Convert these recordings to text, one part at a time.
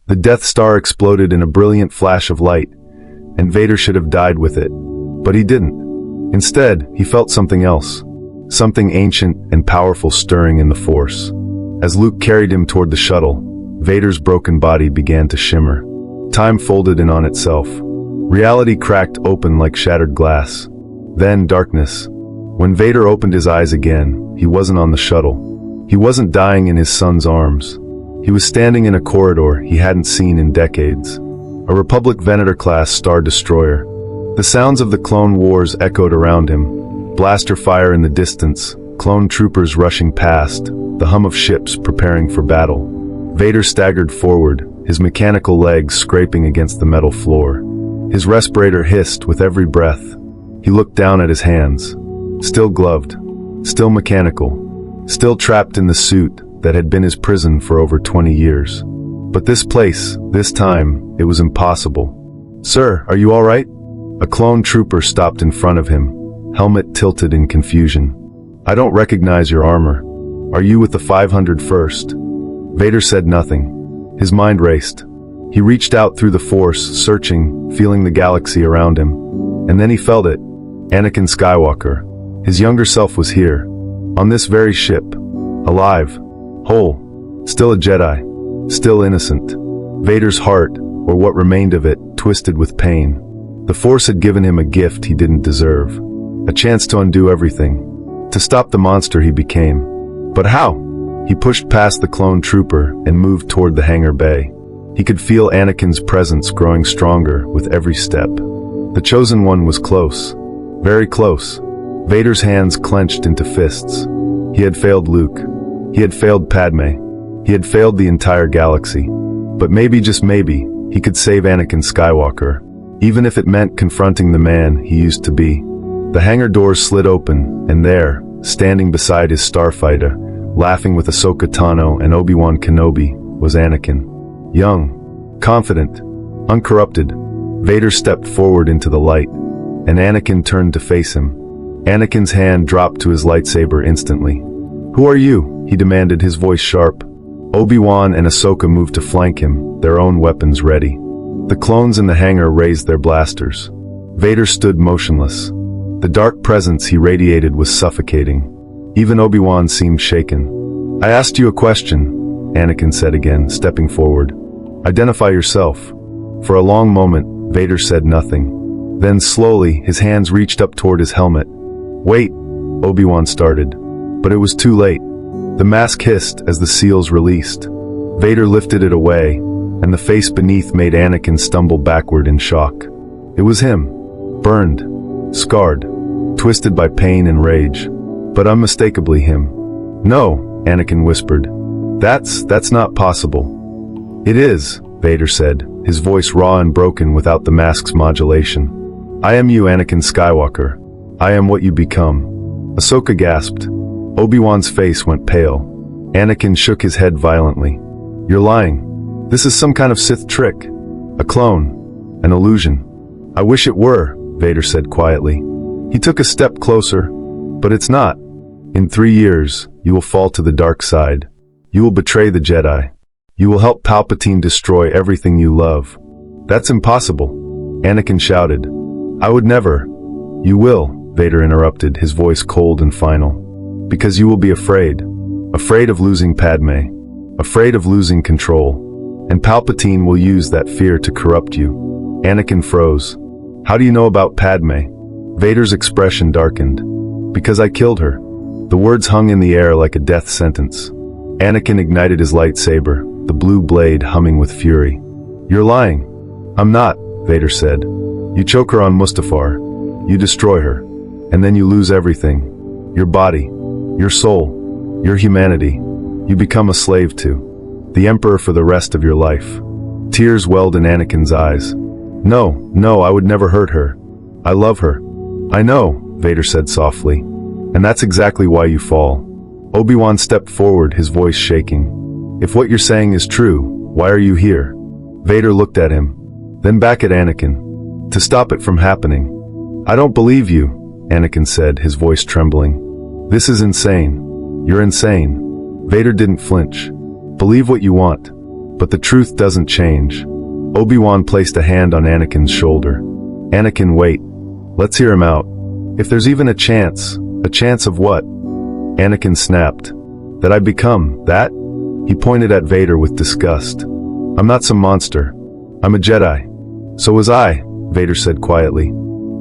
The Death Star exploded in a brilliant flash of light, and Vader should have died with it. But he didn't. Instead, he felt something else. Something ancient and powerful stirring in the Force. As Luke carried him toward the shuttle, Vader's broken body began to shimmer. Time folded in on itself. Reality cracked open like shattered glass. Then darkness. When Vader opened his eyes again, he wasn't on the shuttle. He wasn't dying in his son's arms. He was standing in a corridor he hadn't seen in decades. A Republic Venator-class Star Destroyer. The sounds of the Clone Wars echoed around him. Blaster fire in the distance, clone troopers rushing past, the hum of ships preparing for battle. Vader staggered forward, his mechanical legs scraping against the metal floor. His respirator hissed with every breath. He looked down at his hands. Still gloved. Still mechanical. Still trapped in the suit that had been his prison for over 20 years. But this place, this time, it was impossible. "Sir, are you all right?" A clone trooper stopped in front of him, helmet tilted in confusion. "I don't recognize your armor. Are you with the 501st? Vader said nothing. His mind raced. He reached out through the Force, searching, feeling the galaxy around him. And then he felt it. Anakin Skywalker. His younger self was here. On this very ship. Alive. Whole. Still a Jedi. Still innocent. Vader's heart, or what remained of it, twisted with pain. The Force had given him a gift he didn't deserve. A chance to undo everything. To stop the monster he became. But how? He pushed past the clone trooper and moved toward the hangar bay. He could feel Anakin's presence growing stronger with every step. The Chosen One was close. Very close. Vader's hands clenched into fists. He had failed Luke. He had failed Padme. He had failed the entire galaxy. But maybe, just maybe, he could save Anakin Skywalker, even if it meant confronting the man he used to be. The hangar doors slid open, and there, standing beside his starfighter, laughing with Ahsoka Tano and Obi-Wan Kenobi, was Anakin. Young, confident, uncorrupted. Vader stepped forward into the light, and Anakin turned to face him. Anakin's hand dropped to his lightsaber instantly. "Who are you?" he demanded, his voice sharp. Obi-Wan and Ahsoka moved to flank him, their own weapons ready. The clones in the hangar raised their blasters. Vader stood motionless. The dark presence he radiated was suffocating. Even Obi-Wan seemed shaken. "I asked you a question," Anakin said again, stepping forward. "Identify yourself." For a long moment, Vader said nothing. Then slowly, his hands reached up toward his helmet. "Wait," Obi-Wan started. But it was too late. The mask hissed as the seals released. Vader lifted it away, and the face beneath made Anakin stumble backward in shock. It was him. Burned. Scarred. Twisted by pain and rage. But unmistakably him. "No," Anakin whispered. That's not possible." "It is," Vader said, his voice raw and broken without the mask's modulation. "I am you, Anakin Skywalker. I am what you become." Ahsoka gasped. Obi-Wan's face went pale. Anakin shook his head violently. "You're lying. This is some kind of Sith trick. A clone. An illusion." "I wish it were," Vader said quietly. He took a step closer. "But it's not. In 3 years, you will fall to the dark side. You will betray the Jedi. You will help Palpatine destroy everything you love." "That's impossible," Anakin shouted. "I would never." "You will," Vader interrupted, his voice cold and final. "Because you will be afraid. Afraid of losing Padme. Afraid of losing control. And Palpatine will use that fear to corrupt you." Anakin froze. "How do you know about Padme?" Vader's expression darkened. "Because I killed her." The words hung in the air like a death sentence. Anakin ignited his lightsaber, the blue blade humming with fury. "You're lying." "I'm not," Vader said. "You choke her on Mustafar. You destroy her. And then you lose everything. Your body. Your soul. Your humanity. You become a slave to the Emperor for the rest of your life." Tears welled in Anakin's eyes. No, I would never hurt her. I love her." "I know," Vader said softly. "And that's exactly why you fall." Obi-Wan stepped forward, his voice shaking. "If what you're saying is true, why are you here?" Vader looked at him, then back at Anakin. "To stop it from happening." "I don't believe you," Anakin said, his voice trembling. "This is insane. You're insane." Vader didn't flinch. "Believe what you want. But the truth doesn't change. Obi-Wan placed a hand on Anakin's shoulder. Anakin, wait. Let's hear him out. If there's even a chance of what? Anakin snapped. That I become that? He pointed at Vader with disgust. I'm not some monster. I'm a Jedi. So was I, Vader said quietly,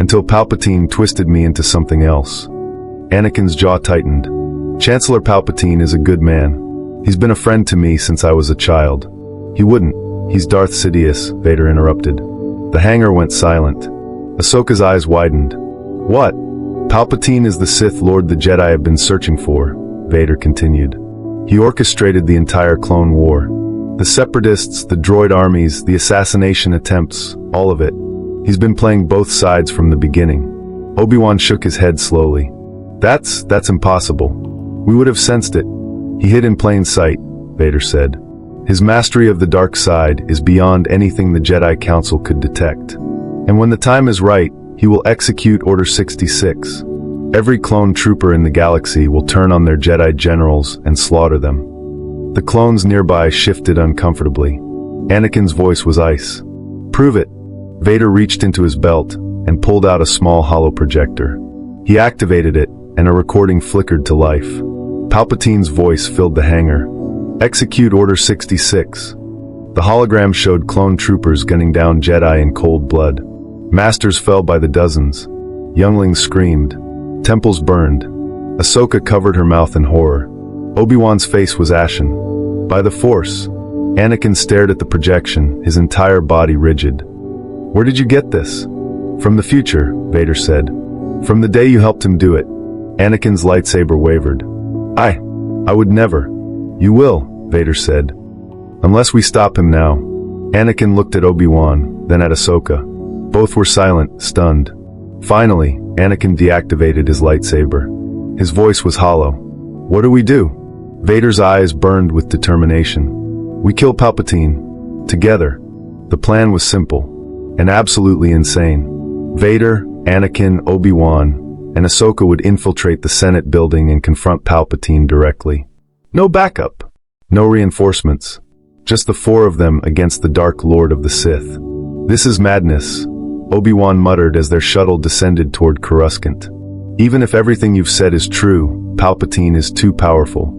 until Palpatine twisted me into something else. Anakin's jaw tightened. Chancellor Palpatine is a good man. He's been a friend to me since I was a child. He wouldn't. He's Darth Sidious, Vader interrupted. The hangar went silent. Ahsoka's eyes widened. What? Palpatine is the Sith Lord the Jedi have been searching for, Vader continued. He orchestrated the entire Clone War. The Separatists, the droid armies, the assassination attempts, all of it. He's been playing both sides from the beginning. Obi-Wan shook his head slowly. That's impossible. We would have sensed it. He hid in plain sight, Vader said. His mastery of the dark side is beyond anything the Jedi Council could detect. And when the time is right, he will execute Order 66. Every clone trooper in the galaxy will turn on their Jedi generals and slaughter them. The clones nearby shifted uncomfortably. Anakin's voice was ice. Prove it. Vader reached into his belt and pulled out a small hollow projector. He activated it, and a recording flickered to life. Palpatine's voice filled the hangar. Execute Order 66. The hologram showed clone troopers gunning down Jedi in cold blood. Masters fell by the dozens. Younglings screamed. Temples burned. Ahsoka covered her mouth in horror. Obi-Wan's face was ashen. By the Force. Anakin stared at the projection, his entire body rigid. Where did you get this? From the future, Vader said. From the day you helped him do it. Anakin's lightsaber wavered. I would never. You will, Vader said. Unless we stop him now. Anakin looked at Obi-Wan, then at Ahsoka. Both were silent, stunned. Finally, Anakin deactivated his lightsaber. His voice was hollow. What do we do? Vader's eyes burned with determination. We kill Palpatine. Together. The plan was simple. And absolutely insane. Vader, Anakin, Obi-Wan, and Ahsoka would infiltrate the Senate building and confront Palpatine directly. No backup. No reinforcements. Just the four of them against the Dark Lord of the Sith. This is madness, Obi-Wan muttered as their shuttle descended toward Coruscant. Even if everything you've said is true, Palpatine is too powerful.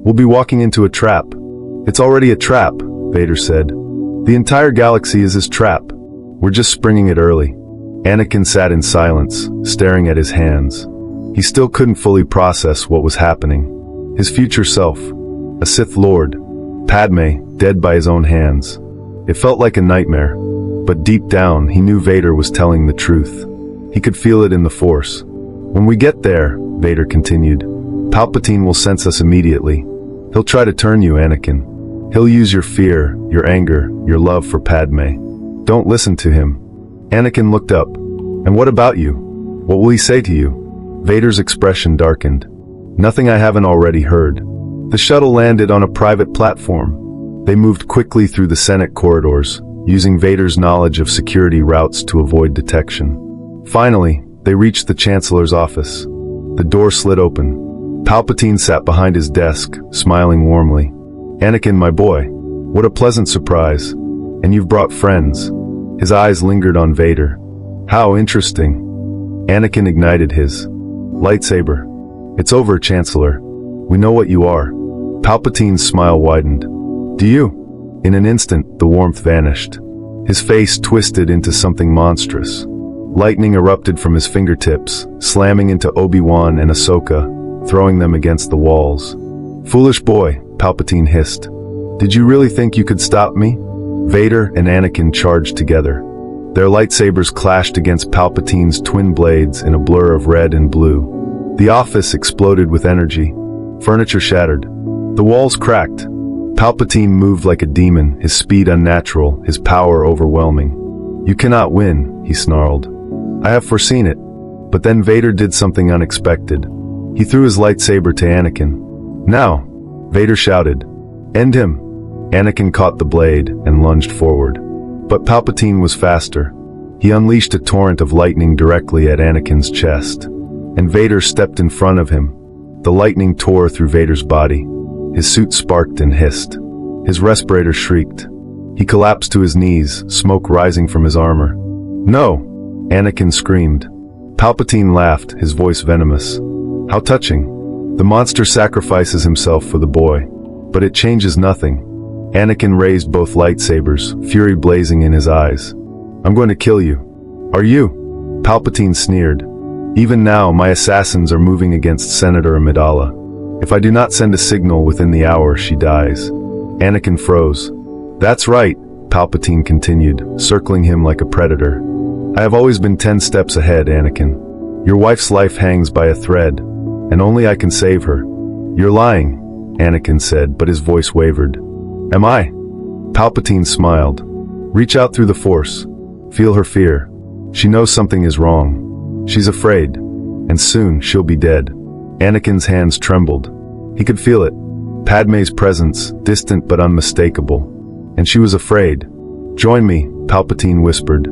We'll be walking into a trap. It's already a trap, Vader said. The entire galaxy is his trap. We're just springing it early. Anakin sat in silence, staring at his hands. He still couldn't fully process what was happening. His future self, a Sith Lord, Padme, dead by his own hands. It felt like a nightmare, but deep down he knew Vader was telling the truth. He could feel it in the Force. When we get there, Vader continued, Palpatine will sense us immediately. He'll try to turn you, Anakin. He'll use your fear, your anger, your love for Padme. Don't listen to him. Anakin looked up. And what about you? What will he say to you? Vader's expression darkened. Nothing I haven't already heard. The shuttle landed on a private platform. They moved quickly through the Senate corridors, using Vader's knowledge of security routes to avoid detection. Finally, they reached the Chancellor's office. The door slid open. Palpatine sat behind his desk, smiling warmly. Anakin, my boy, what a pleasant surprise. And you've brought friends. His eyes lingered on Vader. How interesting. Anakin ignited his lightsaber. It's over, Chancellor. We know what you are. Palpatine's smile widened. Do you? In an instant, the warmth vanished. His face twisted into something monstrous. Lightning erupted from his fingertips, slamming into Obi-Wan and Ahsoka, throwing them against the walls. Foolish boy, Palpatine hissed. Did you really think you could stop me? Vader and Anakin charged together. Their lightsabers clashed against Palpatine's twin blades in a blur of red and blue. The office exploded with energy. Furniture shattered. The walls cracked. Palpatine moved like a demon, his speed unnatural, his power overwhelming. You cannot win, he snarled. I have foreseen it. But then Vader did something unexpected. He threw his lightsaber to Anakin. Now, Vader shouted. End him. Anakin caught the blade and lunged forward. But Palpatine was faster. He unleashed a torrent of lightning directly at Anakin's chest. And Vader stepped in front of him. The lightning tore through Vader's body. His suit sparked and hissed. His respirator shrieked. He collapsed to his knees, smoke rising from his armor. "No!" Anakin screamed. Palpatine laughed, his voice venomous. "How touching. The monster sacrifices himself for the boy. But it changes nothing." Anakin raised both lightsabers, fury blazing in his eyes. "I'm going to kill you." "Are you?" Palpatine sneered. "Even now, my assassins are moving against Senator Amidala. If I do not send a signal within the hour, she dies." Anakin froze. "That's right," Palpatine continued, circling him like a predator. "I have always been 10 steps ahead, Anakin. Your wife's life hangs by a thread, and only I can save her." "You're lying," Anakin said, but his voice wavered. "Am I?" Palpatine smiled. "Reach out through the Force. Feel her fear. She knows something is wrong. She's afraid. And soon she'll be dead." Anakin's hands trembled. He could feel it. Padme's presence, distant but unmistakable. And she was afraid. "Join me," Palpatine whispered.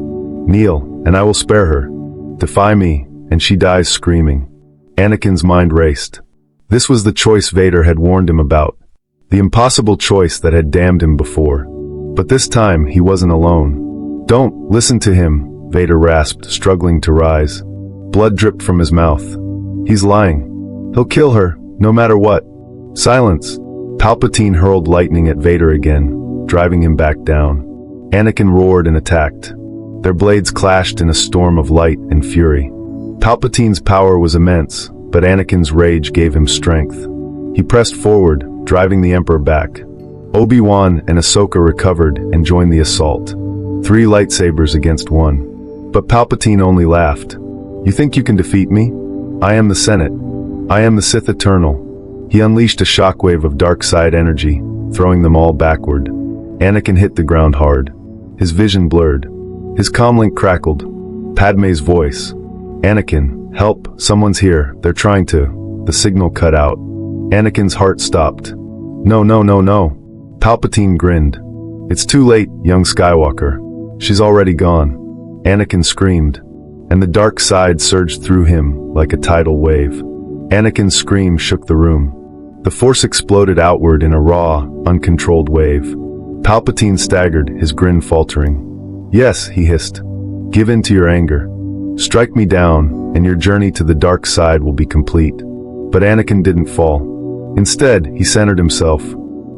"Kneel, and I will spare her. Defy me, and she dies screaming." Anakin's mind raced. This was the choice Vader had warned him about. The impossible choice that had damned him before. But this time, he wasn't alone. "Don't listen to him," Vader rasped, struggling to rise. Blood dripped from his mouth. "He's lying. He'll kill her, no matter what." "Silence!" Palpatine hurled lightning at Vader again, driving him back down. Anakin roared and attacked. Their blades clashed in a storm of light and fury. Palpatine's power was immense, but Anakin's rage gave him strength. He pressed forward, driving the Emperor back. Obi-Wan and Ahsoka recovered and joined the assault. 3 lightsabers against 1. But Palpatine only laughed. "You think you can defeat me? I am the Senate. I am the Sith Eternal." He unleashed a shockwave of DarkSide energy, throwing them all backward. Anakin hit the ground hard. His vision blurred. His comlink crackled. Padme's voice. "Anakin, help, someone's here, they're trying to." The signal cut out. Anakin's heart stopped. "No, no, no, no." Palpatine grinned. "It's too late, young Skywalker. She's already gone." Anakin screamed, and the dark side surged through him like a tidal wave. Anakin's scream shook the room. The Force exploded outward in a raw, uncontrolled wave. Palpatine staggered, his grin faltering. "Yes," he hissed. "Give in to your anger. Strike me down, and your journey to the dark side will be complete." But Anakin didn't fall. Instead, he centered himself.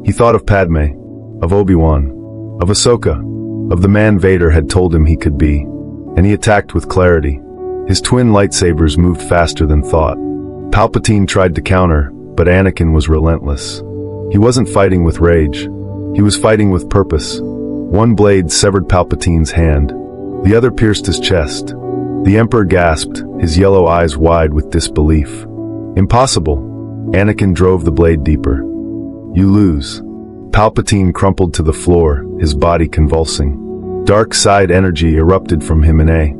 He thought of Padme, of Obi-Wan, of Ahsoka, of the man Vader had told him he could be. And he attacked with clarity. His twin lightsabers moved faster than thought. Palpatine tried to counter, but Anakin was relentless. He wasn't fighting with rage. He was fighting with purpose. One blade severed Palpatine's hand. The other pierced his chest. The Emperor gasped, his yellow eyes wide with disbelief. "Impossible." Anakin drove the blade deeper. "You lose." Palpatine crumpled to the floor, his body convulsing. Dark side energy erupted from him in a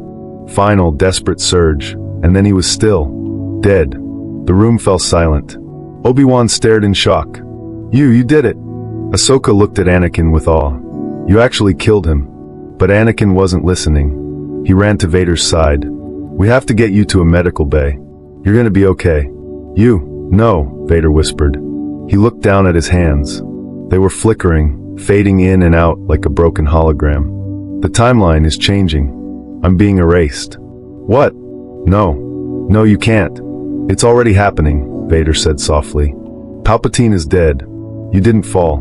final, desperate surge, and then he was still. Dead. The room fell silent. Obi-Wan stared in shock. You did it." Ahsoka looked at Anakin with awe. "You actually killed him." But Anakin wasn't listening. He ran to Vader's side. "We have to get you to a medical bay. You're gonna be okay." "You?" "No," Vader whispered. He looked down at his hands. They were flickering, fading in and out like a broken hologram. "The timeline is changing. I'm being erased." "What?" "No. No, you can't. It's already happening," Vader said softly. "Palpatine is dead. You didn't fall.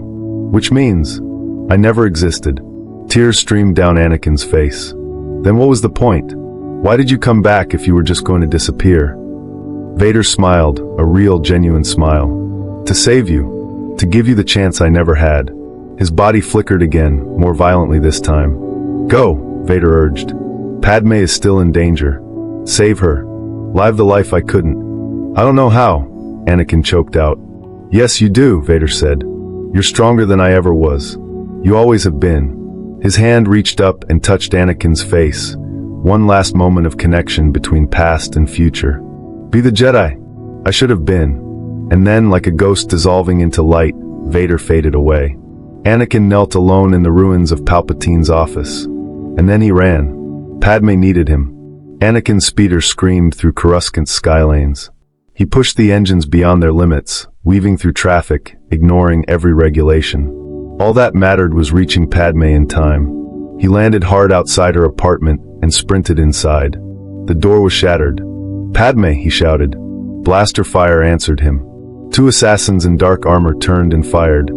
Which means I never existed." Tears streamed down Anakin's face. "Then what was the point? Why did you come back if you were just going to disappear?" Vader smiled, a real, genuine smile. "To save you. To give you the chance I never had." His body flickered again, more violently this time. "Go," Vader urged. "Padme is still in danger. Save her. Live the life I couldn't." "I don't know how," Anakin choked out. "Yes, you do," Vader said. "You're stronger than I ever was. You always have been." His hand reached up and touched Anakin's face. One last moment of connection between past and future. "Be the Jedi I should have been." And then, like a ghost dissolving into light, Vader faded away. Anakin knelt alone in the ruins of Palpatine's office. And then he ran. Padme needed him. Anakin's speeder screamed through Coruscant skylanes. He pushed the engines beyond their limits, weaving through traffic, ignoring every regulation. All that mattered was reaching Padme in time. He landed hard outside her apartment and sprinted inside. The door was shattered. "Padme," he shouted. Blaster fire answered him. Two assassins in dark armor turned and fired.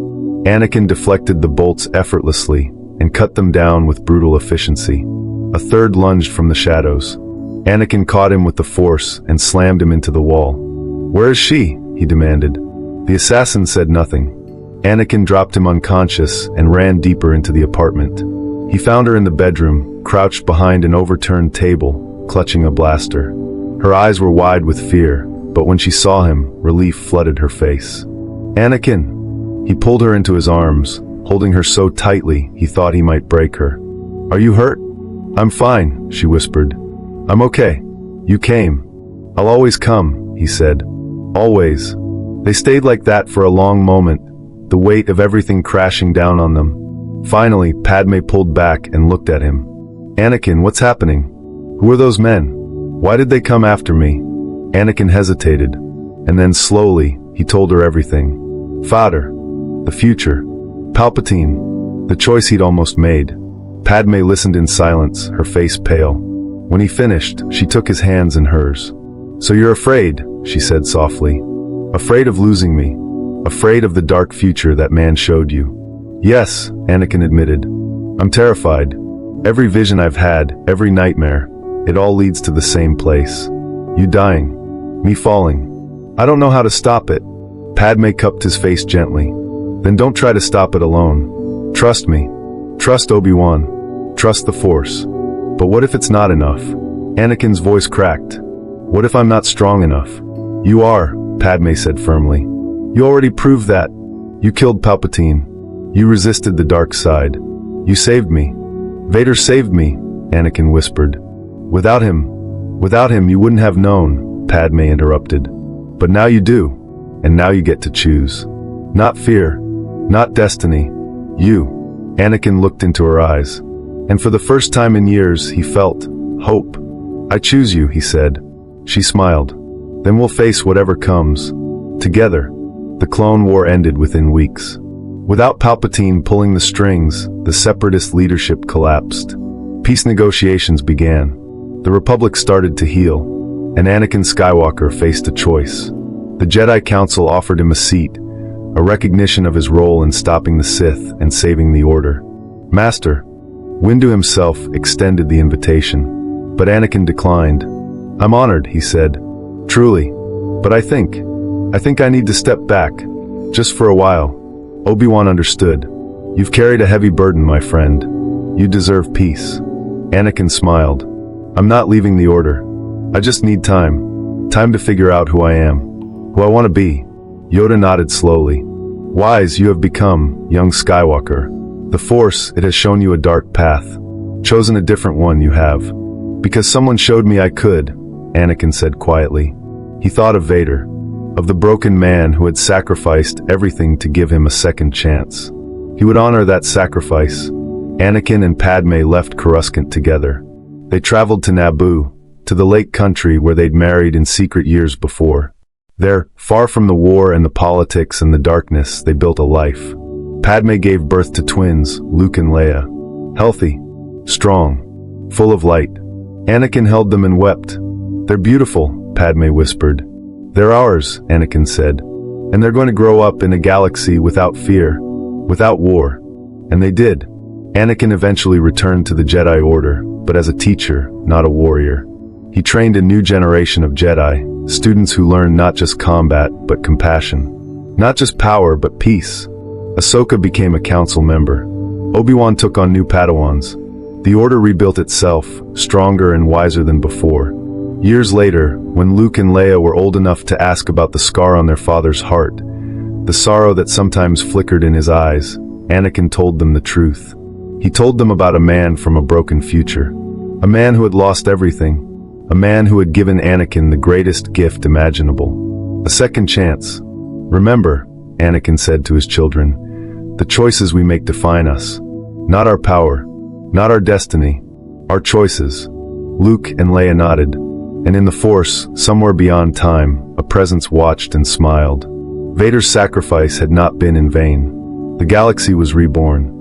Anakin deflected the bolts effortlessly and cut them down with brutal efficiency. A third lunged from the shadows. Anakin caught him with the Force and slammed him into the wall. "Where is she?" he demanded. The assassin said nothing. Anakin dropped him unconscious and ran deeper into the apartment. He found her in the bedroom, crouched behind an overturned table, clutching a blaster. Her eyes were wide with fear, but when she saw him, relief flooded her face. "Anakin!" He pulled her into his arms, holding her so tightly he thought he might break her. "Are you hurt?" "I'm fine," she whispered. "I'm okay. You came." "I'll always come," he said. "Always." They stayed like that for a long moment, the weight of everything crashing down on them. Finally, Padme pulled back and looked at him. "Anakin, what's happening? Who are those men? Why did they come after me?" Anakin hesitated, and then slowly, he told her everything. Vader, the future, Palpatine, the choice he'd almost made. Padme listened in silence, her face pale. When he finished, she took his hands in hers. "So you're afraid," she said softly. "Afraid of losing me. Afraid of the dark future that man showed you." "Yes," Anakin admitted. "I'm terrified. Every vision I've had, every nightmare, it all leads to the same place. You dying. Me falling. I don't know how to stop it." Padme cupped his face gently. "Then don't try to stop it alone. Trust me. Trust Obi-Wan. Trust the Force." "But what if it's not enough?" Anakin's voice cracked. "What if I'm not strong enough?" "You are," Padme said firmly. "You already proved that. You killed Palpatine. You resisted the dark side. You saved me." "Vader saved me," Anakin whispered. Without him you wouldn't have known," Padme interrupted. "But now you do, and now you get to choose. Not fear, not destiny. You." Anakin looked into her eyes, and for the first time in years he felt hope. "I choose you," he said. She smiled. "Then we'll face whatever comes. Together." The Clone War ended within weeks. Without Palpatine pulling the strings, the Separatist leadership collapsed. Peace negotiations began. The Republic started to heal, and Anakin Skywalker faced a choice. The Jedi Council offered him a seat, a recognition of his role in stopping the Sith and saving the Order. "Master," Windu himself extended the invitation, but Anakin declined. "I'm honored," he said. "Truly. But I think I need to step back, just for a while." Obi-Wan understood. "You've carried a heavy burden, my friend. You deserve peace." Anakin smiled. "I'm not leaving the Order. I just need time. Time to figure out who I am. Who I want to be." Yoda nodded slowly. "Wise you have become, young Skywalker. The Force, it has shown you a dark path. Chosen a different one, you have. Because someone showed me I could," Anakin said quietly. He thought of Vader, of the broken man who had sacrificed everything to give him a second chance. He would honor that sacrifice. Anakin and Padme left Coruscant together. They traveled to Naboo, to the Lake Country where they'd married in secret years before. There, far from the war and the politics and the darkness, they built a life. Padme gave birth to twins, Luke and Leia. Healthy, strong, full of light. Anakin held them and wept. "They're beautiful," Padme whispered. "They're ours," Anakin said. "And they're going to grow up in a galaxy without fear, without war." And they did. Anakin eventually returned to the Jedi Order, but as a teacher, not a warrior. He trained a new generation of Jedi, students who learned not just combat, but compassion. Not just power, but peace. Ahsoka became a council member. Obi-Wan took on new Padawans. The Order rebuilt itself, stronger and wiser than before. Years later, when Luke and Leia were old enough to ask about the scar on their father's heart, the sorrow that sometimes flickered in his eyes, Anakin told them the truth. He told them about a man from a broken future. A man who had lost everything. A man who had given Anakin the greatest gift imaginable. A second chance. "Remember," Anakin said to his children, "the choices we make define us. Not our power. Not our destiny. Our choices." Luke and Leia nodded. And in the Force, somewhere beyond time, a presence watched and smiled. Vader's sacrifice had not been in vain. The galaxy was reborn.